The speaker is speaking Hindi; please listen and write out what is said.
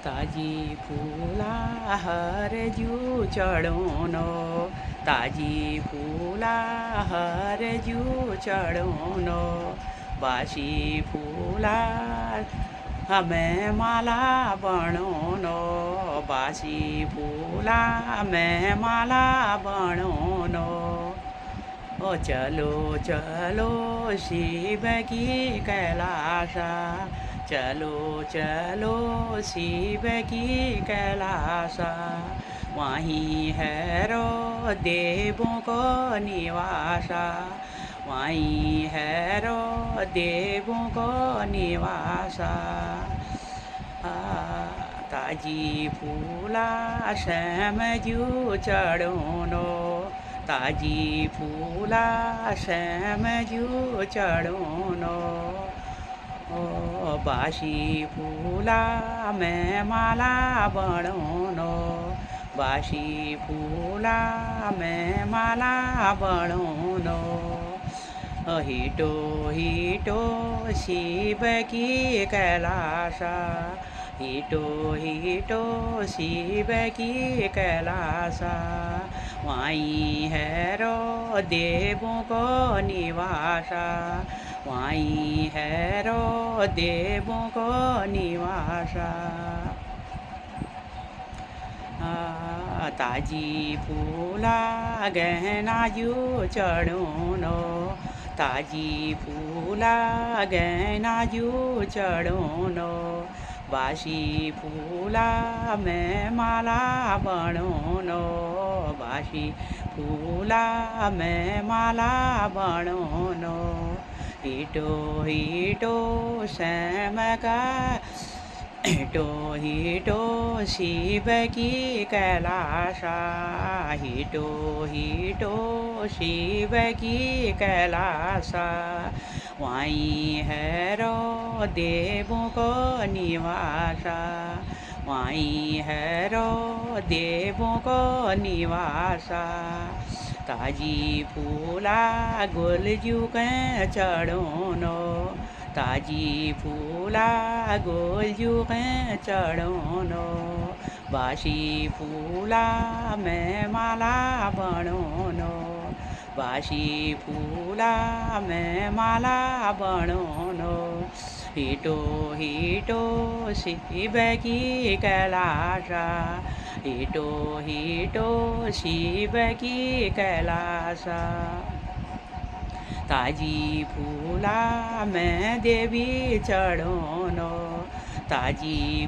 ताजी फूला हरजू चढ़ोनो, ताजी फूला हरजू चढ़ोनो, बासी फूला हमें माला बनोनो, बासी फूला में माला बनोनो। ओ चलो चलो शिव की कैलाशा, चलो चलो शिव की कैलाशा, वहीं है रो देवों को निवासा, वहीं है रो देवों को निवासा। ताजी फूला श्याम जू चढ़ोनो, ताजी फूला श्याम जू चढ़ोनो, ओ बासी फूला में माला बनोनो, बासी फूला में माला बनोनो। हिटो हिटो शिव की कैलाशा, हिटो हिटो शिव की कैलाशा, वहीं है रो देवों को निवासा, वहीं है रो देवों को निवासा। ताजी फूला गहना जू चढ़ोनो, ताजी फूला गहना जू चढ़ोनो, बासी फूला में माला बनोनो, बासी फूला में माला बनोनो। हिटो हिटो श्याम का, हिटो हिटो शिव की कैलाशा, हिटो हिटो शिव की कैलाशा, वहीं है रो देवों को निवासा, वहीं है रो देवों को निवासा। ताजी फूला गोलजू के चढ़ोनो, ताजी फूला गोलजू के चढ़ोनो, बासी फूला में माला बनोनो, बासी फूला में माला बनोनो। हिटो हिटो शिव की कैलाशा, हिटो हिटो शिव की कैलाशा, ताजी फूला में देवी चढ़ोनो, ताजी